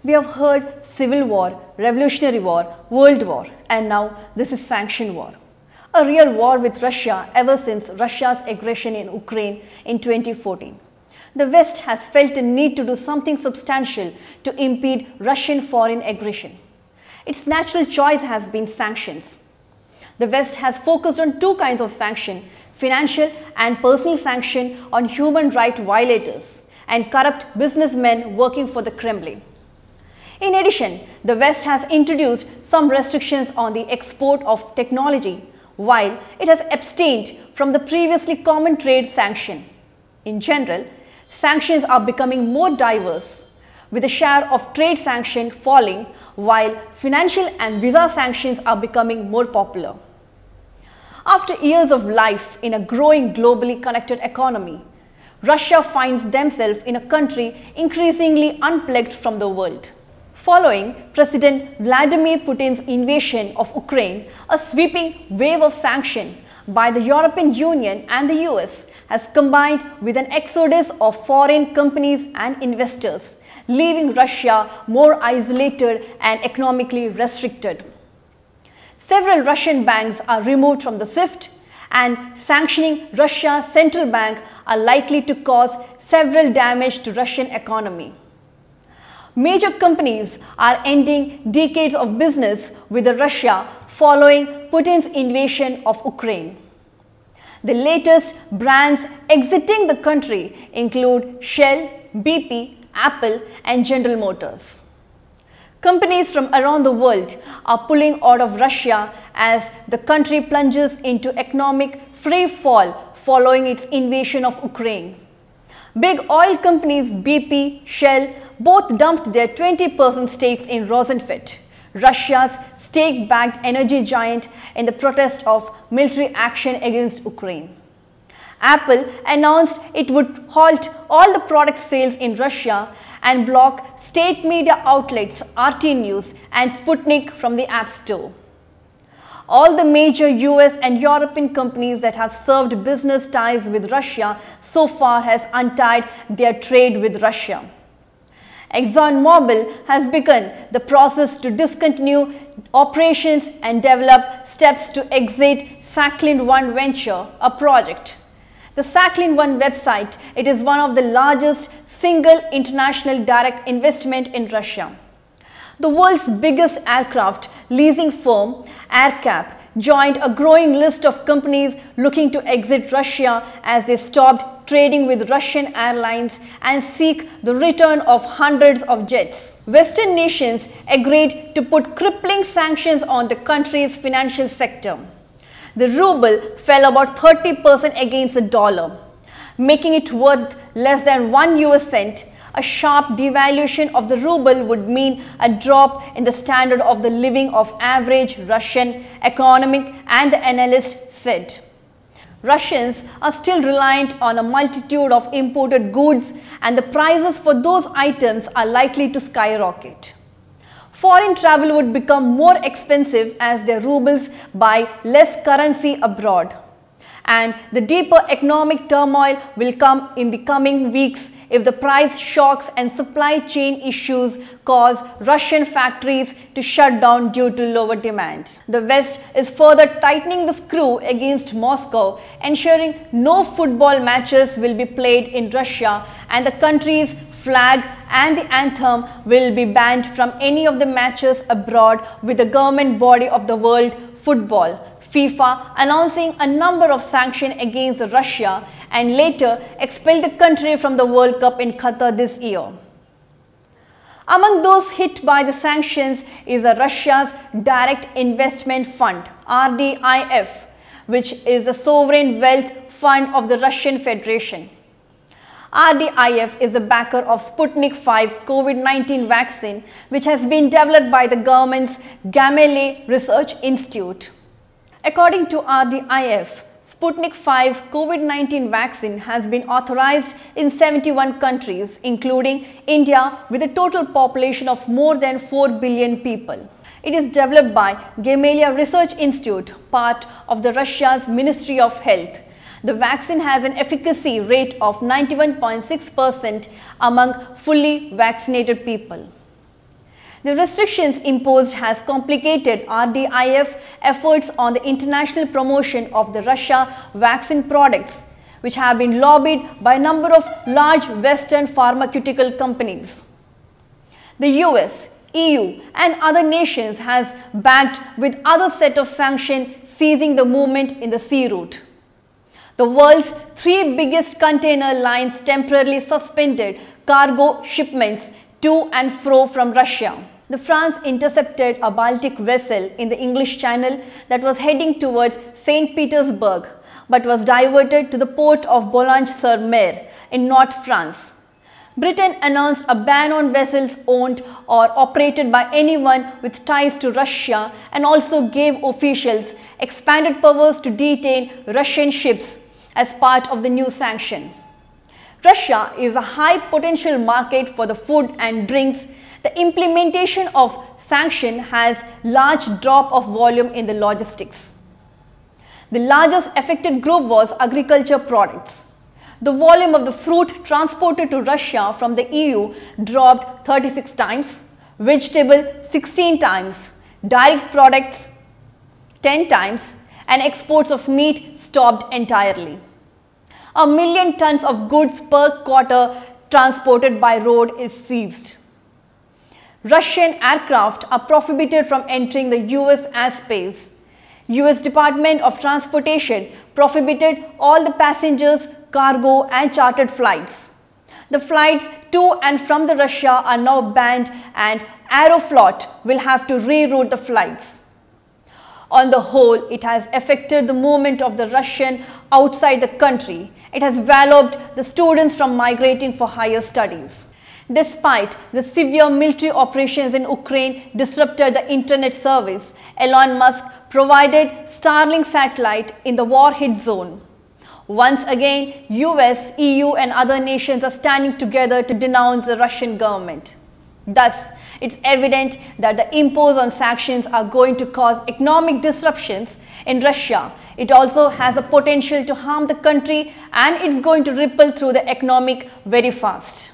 We have heard civil war, revolutionary war, world war, and now this is sanction war. A real war with Russia ever since Russia's aggression in Ukraine in 2014. The West has felt a need to do something substantial to impede Russian foreign aggression. Its natural choice has been sanctions. The West has focused on two kinds of sanction: financial and personal sanction on human rights violators and corrupt businessmen working for the Kremlin. In addition, the West has introduced some restrictions on the export of technology, while it has abstained from the previously common trade sanction. In general, sanctions are becoming more diverse, with the share of trade sanction falling, while financial and visa sanctions are becoming more popular. After years of life in a growing globally connected economy, Russia finds themselves in a country increasingly unplugged from the world. Following President Vladimir Putin's invasion of Ukraine, a sweeping wave of sanctions by the European Union and the US has combined with an exodus of foreign companies and investors, leaving Russia more isolated and economically restricted. Several Russian banks are removed from the SWIFT, and sanctioning Russia's central bank are likely to cause several damage to Russian economy. Major companies are ending decades of business with Russia following Putin's invasion of Ukraine. The latest brands exiting the country include Shell, BP, Apple, and General Motors. Companies from around the world are pulling out of Russia as the country plunges into economic free fall following its invasion of Ukraine. Big oil companies BP, Shell both dumped their 20% stakes in Rosenfeld, Russia's state-backed energy giant, in the protest of military action against Ukraine. Apple announced it would halt all the product sales in Russia and block state media outlets RT News and Sputnik from the App Store. All the major US and European companies that have served business ties with Russia so far has untied their trade with Russia. ExxonMobil has begun the process to discontinue operations and develop steps to exit Sakhalin 1 venture, a project. The Sakhalin 1 website, it is one of the largest single international direct investment in Russia. The world's biggest aircraft leasing firm, AirCap, joined a growing list of companies looking to exit Russia as they stopped trading with Russian airlines and seek the return of hundreds of jets. Western nations agreed to put crippling sanctions on the country's financial sector. The ruble fell about 30% against the dollar, making it worth less than 1 US cent. A sharp devaluation of the ruble would mean a drop in the standard of the living of average Russian economic, and the analyst said. Russians are still reliant on a multitude of imported goods, and the prices for those items are likely to skyrocket. Foreign travel would become more expensive as their rubles buy less currency abroad. And the deeper economic turmoil will come in the coming weeks if the price shocks and supply chain issues cause Russian factories to shut down due to lower demand. The West is further tightening the screw against Moscow, ensuring no football matches will be played in Russia, and the country's flag and the anthem will be banned from any of the matches abroad, with the government body of the world, football, FIFA, announcing a number of sanctions against Russia and later expelled the country from the World Cup in Qatar this year. Among those hit by the sanctions is Russia's Direct Investment Fund, RDIF, which is the sovereign wealth fund of the Russian Federation. RDIF is a backer of Sputnik 5 COVID-19 vaccine, which has been developed by the government's Gamaleya Research Institute. According to RDIF, Sputnik 5 COVID-19 vaccine has been authorized in 71 countries, including India, with a total population of more than 4 billion people. It is developed by Gamaleya Research Institute, part of the Russia's Ministry of Health. The vaccine has an efficacy rate of 91.6% among fully vaccinated people. The restrictions imposed has complicated RDIF efforts on the international promotion of the Russia vaccine products, which have been lobbied by a number of large Western pharmaceutical companies. The US, EU and other nations has backed with other set of sanctions seizing the movement in the sea route. The world's 3 biggest container lines temporarily suspended cargo shipments to and fro from Russia. The France intercepted a Baltic vessel in the English Channel that was heading towards St. Petersburg but was diverted to the port of Boulogne-sur-Mer in North France. Britain announced a ban on vessels owned or operated by anyone with ties to Russia and also gave officials expanded powers to detain Russian ships as part of the new sanction. Russia is a high potential market for the food and drinks. The implementation of sanction has large drop of volume in the logistics. The largest affected group was agriculture products. The volume of the fruit transported to Russia from the EU dropped 36 times, vegetable 16 times, dairy products 10 times, and exports of meat stopped entirely. 1 million tons of goods per quarter transported by road is seized. Russian aircraft are prohibited from entering the US airspace. US Department of Transportation prohibited all the passengers, cargo and chartered flights. The flights to and from the Russia are now banned and Aeroflot will have to reroute the flights. On the whole, it has affected the movement of the Russian outside the country. It has walloped the students from migrating for higher studies. Despite the severe military operations in Ukraine disrupted the internet service, Elon Musk provided Starlink satellite in the war-hit zone. Once again, US, EU and other nations are standing together to denounce the Russian government. Thus, it's evident that the impose on sanctions are going to cause economic disruptions in Russia. It also has the potential to harm the country and it's going to ripple through the economic very fast.